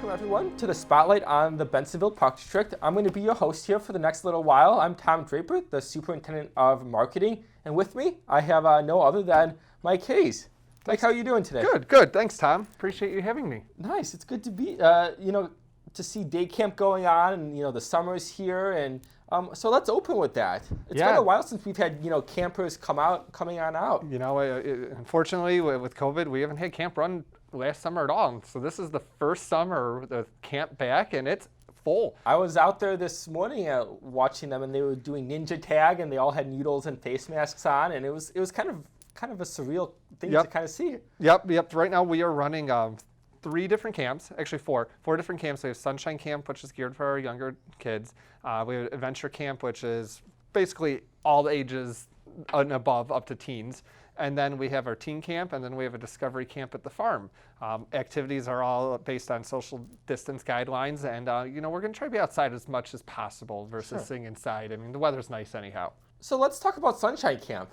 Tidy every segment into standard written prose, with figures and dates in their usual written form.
welcome everyone to the Spotlight on the Bensenville Park District. I'm going to be your host here for the next little while. I'm Tom Draper, the Superintendent of Marketing, and with me I have no other than Mike Hayes. Mike, how are you doing today? Good. Thanks, Tom. Appreciate you having me. Nice. It's good to be, to see day camp going on, and the summer's here, and so let's open with that. It's been a while since we've had campers coming on out. Unfortunately, with COVID, we haven't had camp run last summer at all. So this is the first summer with camp back, and it's full. I was out there this morning watching them, and they were doing ninja tag, and they all had needles and face masks on, and it was kind of a surreal thing to kind of see. Yep. Right now we are running 3 different camps, actually four different camps. We have Sunshine Camp, which is geared for our younger kids. We have Adventure Camp, which is basically all ages and above, up to teens. And then we have our teen camp, and then we have a discovery camp at the farm. Activities are all based on social distance guidelines, and we're going to try to be outside as much as possible versus sitting inside. I mean, the weather's nice anyhow. So let's talk about Sunshine Camp.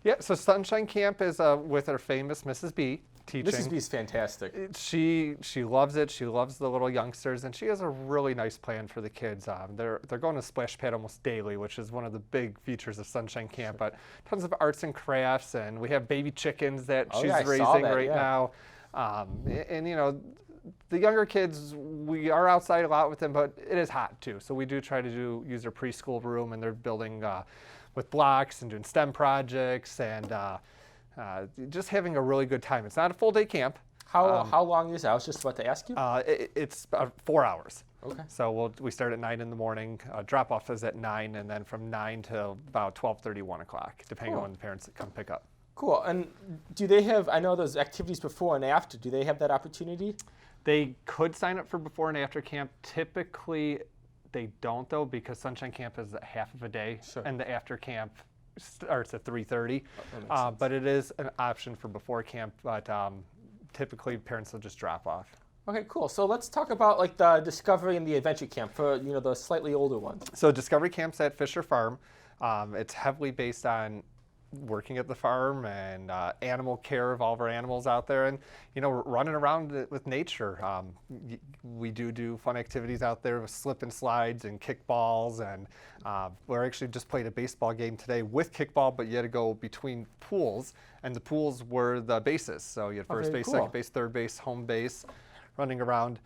Yeah, so Sunshine Camp is with our famous Mrs. B teaching. Mrs. B is fantastic. She loves it. She loves the little youngsters, and she has a really nice plan for the kids. They're going to Splash Pad almost daily, which is one of the big features of Sunshine Camp. But tons of arts and crafts, and we have baby chickens that she's raising right now. The younger kids, we are outside a lot with them, but it is hot too. So we do try to use their preschool room, and they're building with blocks and doing STEM projects and just having a really good time. It's not a full day camp. How long is it? I was just about to ask you. It's 4 hours. Okay. So we start at 9 in the morning. Drop off is at 9, and then from 9 to about 12:30, 1 o'clock, depending on when the parents come pick up. Cool. And do they have? I know there's activities before and after. Do they have that opportunity? They could sign up for before and after camp. Typically, they don't though, because Sunshine Camp is half of a day, and the after camp starts at 3:30. But it is an option for before camp. But typically, parents will just drop off. Okay, cool. So let's talk about the Discovery and the Adventure Camp for the slightly older ones. So Discovery Camp's at Fisher Farm. It's heavily based on working at the farm and animal care of all of our animals out there, and running around with nature. We do fun activities out there with slip and slides and kickballs, and we're actually just played a baseball game today with kickball, but you had to go between pools, and the pools were the bases. So you had first base, second base, third base, home base, running around.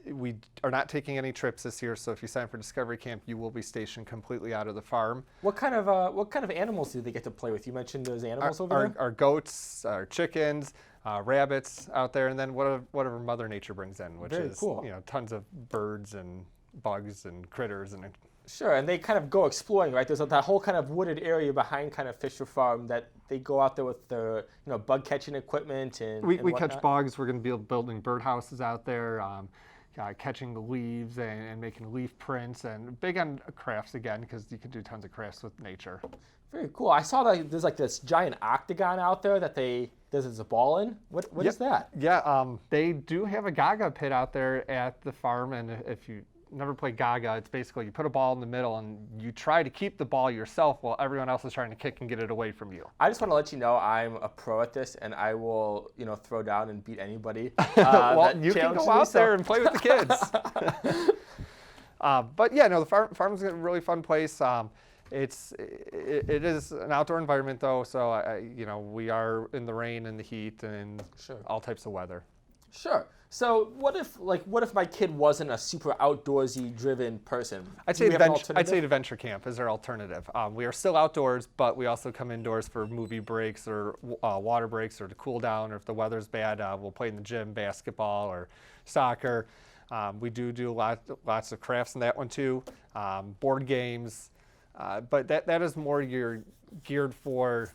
We are not taking any trips this year, so if you sign up for Discovery Camp, you will be stationed completely out of the farm. What kind of animals do they get to play with? You mentioned those animals over there? Our goats, our chickens, rabbits out there, and then whatever Mother Nature brings in, which is cool. Tons of birds and bugs and critters and. Sure, and they kind of go exploring, right? There's that whole kind of wooded area behind kind of Fisher Farm that they go out there with their bug catching equipment and we catch bugs. We're going to be building birdhouses out there, catching the leaves and making leaf prints, and big on crafts again, because you can do tons of crafts with nature. Very cool. I saw that there's this giant octagon out there that there's a ball in. What is that? Yeah, they do have a Gaga pit out there at the farm, and if you never played Gaga, it's basically you put a ball in the middle and you try to keep the ball yourself while everyone else is trying to kick and get it away from you. I just want to let you know I'm a pro at this, and I will throw down and beat anybody. Well, you can go out there and play with the kids. But yeah, no, the farm's a really fun place. It is an outdoor environment though, so we are in the rain and the heat and all types of weather. Sure. So what if my kid wasn't a super outdoorsy driven person? I'd say Adventure Camp is our alternative. We are still outdoors, but we also come indoors for movie breaks or water breaks or to cool down, or if the weather's bad, we'll play in the gym, basketball or soccer. We do lots of crafts in that one too, board games, but that is more geared for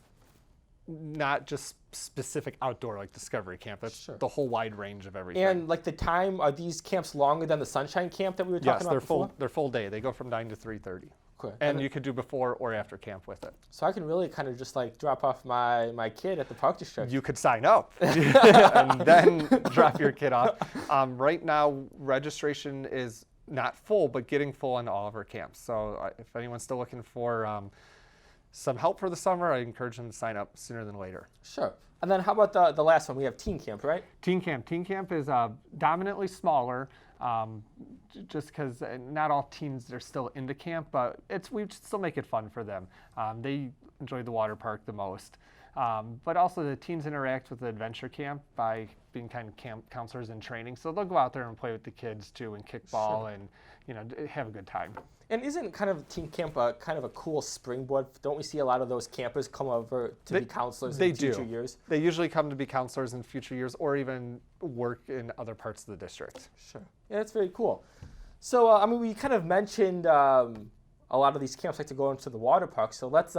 not just specific outdoor like Discovery Camp. That's the whole wide range of everything. And the time, are these camps longer than the Sunshine Camp that we were talking about before? Yes, they're full day. They go from 9 to 3:30. Okay. And you could do before or after camp with it. So I can really kind of just drop off my kid at the Park District. You could sign up and then drop your kid off. Right now, registration is not full, but getting full on all of our camps. So if anyone's still looking for some help for the summer, I encourage them to sign up sooner than later. Sure. And then how about the last one? We have teen camp, right? Teen camp is dominantly smaller, just because not all teens are still into camp, but we still make it fun for them. They enjoy the water park the most. But also the teens interact with the adventure camp by being kind of camp counselors in training. So they'll go out there and play with the kids too and kickball and have a good time. And isn't kind of teen camp kind of a cool springboard? Don't we see a lot of those campers come over to be counselors in future years? They usually come to be counselors in future years or even work in other parts of the district. Sure. Yeah, that's very cool. So, I mean, we kind of mentioned a lot of these camps like to go into the water park. So let's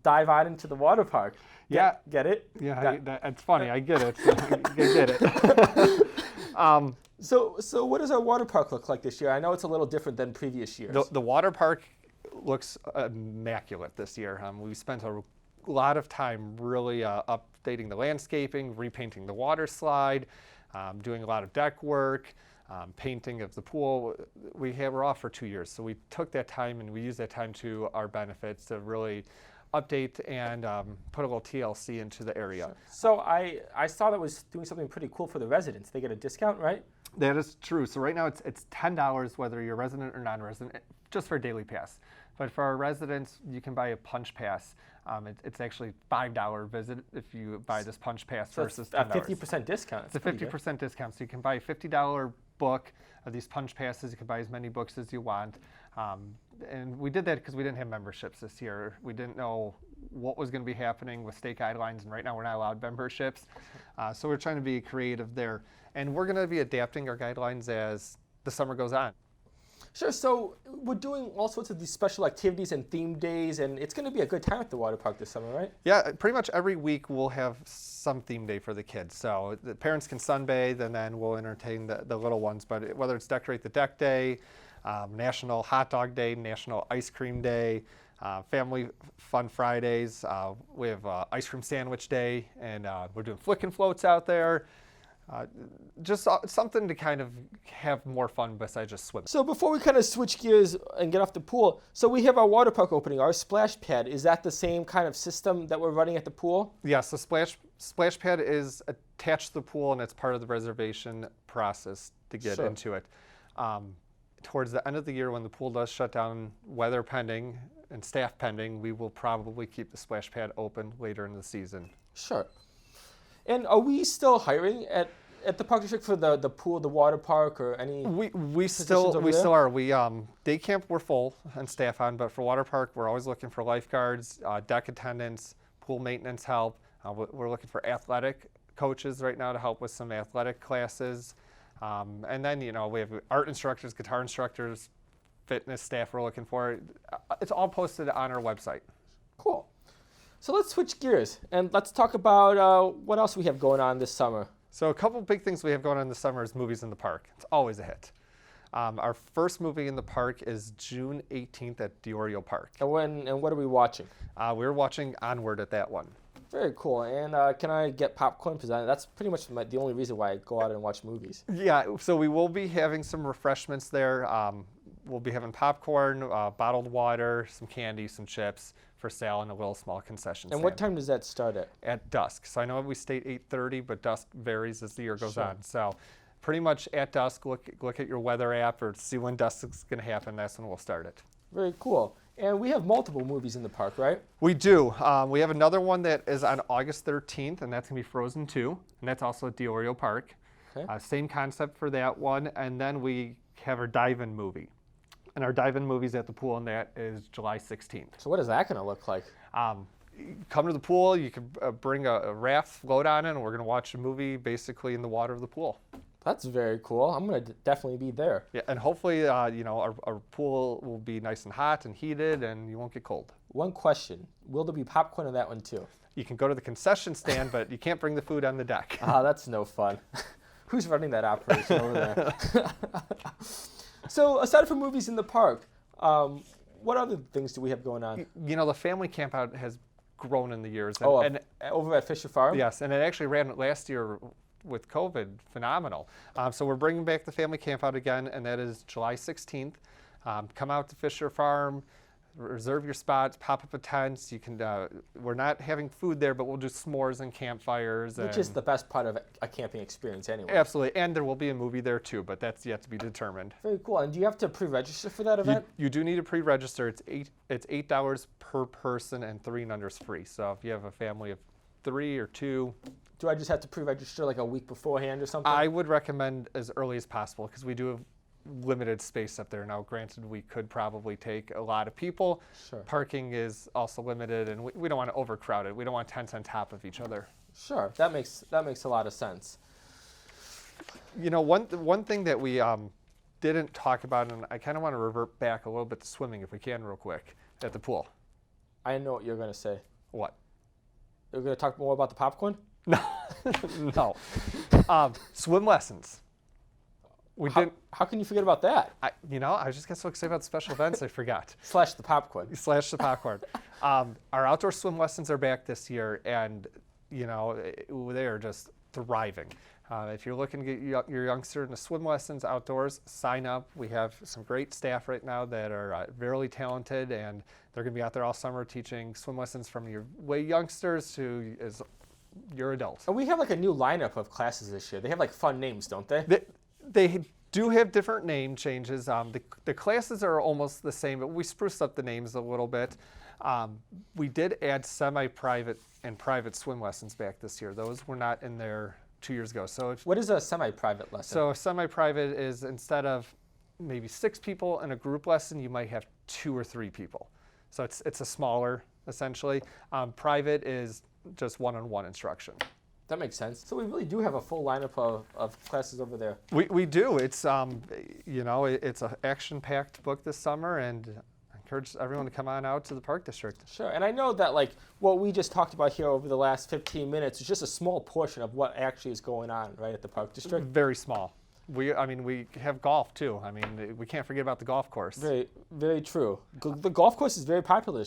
dive on into the water park. Get it? Yeah, it's funny. I get it. I get it. So what does our water park look like this year? I know it's a little different than previous years. The water park looks immaculate this year. We spent a lot of time really updating the landscaping, repainting the water slide, doing a lot of deck work, painting of the pool. We're off for 2 years, so we took that time and we used that time to our benefits to really update and put a little TLC into the area. So I saw that was doing something pretty cool for the residents. They get a discount, right? That is true. So right now it's $10 whether you're resident or non-resident, just for a daily pass. But for our residents, you can buy a punch pass. It's actually $5 visit if you buy this punch pass versus $10. A 50% discount. It's a 50% discount. So you can buy a $50 book of these punch passes. You can buy as many books as you want. And we did that because we didn't have memberships this year. We didn't know what was going to be happening with state guidelines, and right now we're not allowed memberships. So we're trying to be creative there. And we're going to be adapting our guidelines as the summer goes on. Sure, so we're doing all sorts of these special activities and theme days, and it's going to be a good time at the water park this summer, right? Yeah, pretty much every week we'll have some theme day for the kids. So the parents can sunbathe, and then we'll entertain the little ones. But whether it's Decorate the Deck Day, National Hot Dog Day, National Ice Cream Day, Family Fun Fridays, we have Ice Cream Sandwich Day, and we're doing flick and floats out there. Just something to kind of have more fun besides just swimming. So before we kind of switch gears and get off the pool, so we have our water park opening, our splash pad. Is that the same kind of system that we're running at the pool? Yes, the splash pad is attached to the pool, and it's part of the reservation process to get into it. Towards the end of the year, when the pool does shut down, weather pending and staff pending, we will probably keep the splash pad open later in the season. Sure. And are we still hiring at the park district for the pool, the water park, or any? We still are. Day camp we're full and staff on, but for water park we're always looking for lifeguards, deck attendants, pool maintenance help. We're looking for athletic coaches right now to help with some athletic classes, and then we have art instructors, guitar instructors, fitness staff we're looking for. It's all posted on our website. Cool. So let's switch gears and let's talk about what else we have going on this summer. So a couple big things we have going on this summer is movies in the park. It's always a hit. Our first movie in the park is June 18th at Diorio Park. And what are we watching? We're watching Onward at that one. Very cool. And can I get popcorn? Because that's pretty much the only reason why I go out and watch movies. Yeah, so we will be having some refreshments there. We'll be having popcorn, bottled water, some candy, some chips for sale, and a little small concession stand. And what time does that start at? At dusk. So I know we state 8:30, but dusk varies as the year goes on. So pretty much at dusk, look at your weather app or see when dusk is going to happen. That's when we'll start it. Very cool. And we have multiple movies in the park, right? We do. We have another one that is on August 13th, and that's going to be Frozen 2, and that's also at Diorio Park. Okay. Same concept for that one. And then we have our dive-in movie. And our dive-in movie's at the pool, and that is July 16th. So what is that going to look like? Come to the pool, you can bring a raft, float on it, and we're going to watch a movie basically in the water of the pool. That's very cool. I'm going to definitely be there. Yeah, and hopefully, our pool will be nice and hot and heated, and you won't get cold. One question. Will there be popcorn in that one, too? You can go to the concession stand, but you can't bring the food on the deck. That's no fun. Who's running that operation over there? So aside from movies in the park, what other things do we have going on? The family camp out has grown in the years. And over at Fisher Farm? Yes, and it actually ran last year with COVID, phenomenal. So we're bringing back the family camp out again, and that is July 16th. Come out to Fisher Farm, reserve your spots, pop up a tent. You can. We're not having food there, but we'll do s'mores and campfires. Which is the best part of a camping experience anyway. Absolutely, and there will be a movie there too, but that's yet to be determined. Very cool. And do you have to pre-register for that event? You do need to pre-register. It's $8 per person, and 3 and under is free. So if you have a family of 3 or 2. Do I just have to pre-register like a week beforehand or something? I would recommend as early as possible because we do have limited space up there. Now, granted, we could probably take a lot of people. Sure. Parking is also limited, and we don't want to overcrowd it. We don't want tents on top of each other. Sure, that makes a lot of sense. You know, one thing that we didn't talk about, and I kind of want to revert back a little bit to swimming if we can real quick at the pool. I know what you're going to say. What? You're going to talk more about the popcorn? No. No. Swim lessons. How can you forget about that? I just got so excited about the special events, I forgot. Slash the popcorn. Slash the popcorn. Our outdoor swim lessons are back this year, and, they are just thriving. If you're looking to get your youngster into swim lessons outdoors, sign up. We have some great staff right now that are very talented, and they're going to be out there all summer teaching swim lessons from your way youngsters to your adults. And we have like a new lineup of classes this year. They have like fun names, don't they? They do have different name changes. The classes are almost the same, but we spruced up the names a little bit. We did add semi-private and private swim lessons back this year. Those were not in there 2 years ago. So what is a semi-private lesson? So a semi-private is instead of maybe 6 people in a group lesson, you might have 2 or 3 people. So it's a smaller, essentially. Private is just one-on-one instruction. That makes sense. So we really do have a full lineup of classes over there. We do. It's it's an action-packed book this summer, and I encourage everyone to come on out to the Park District. Sure. And I know that like what we just talked about here over the last 15 minutes is just a small portion of what actually is going on right at the Park District. Very small. We have golf too. We can't forget about the golf course. Very, very true. The golf course is very popular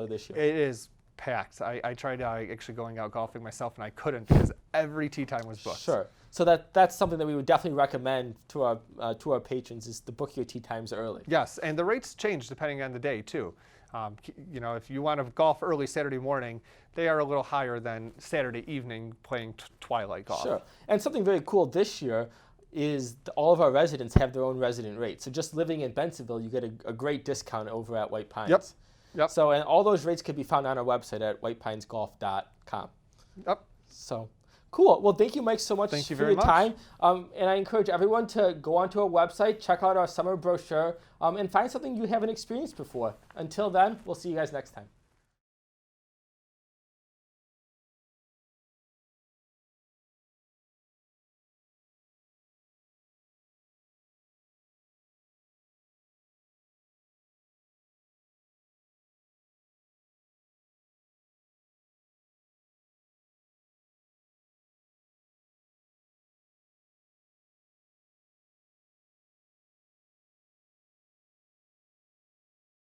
this year. It is packed. I tried actually going out golfing myself, and I couldn't because every tee time was booked. Sure. So that's something that we would definitely recommend to our patrons is to book your tee times early. Yes, and the rates change depending on the day too. If you want to golf early Saturday morning, they are a little higher than Saturday evening playing twilight golf. Sure. And something very cool this year is all of our residents have their own resident rate. So just living in Bensenville, you get a great discount over at White Pines. Yep. So, and all those rates can be found on our website at whitepinesgolf.com. Yep. So, cool. Well, thank you, Mike, so much Thank you for very your time. And I encourage everyone to go onto our website, check out our summer brochure, and find something you haven't experienced before. Until then, we'll see you guys next time.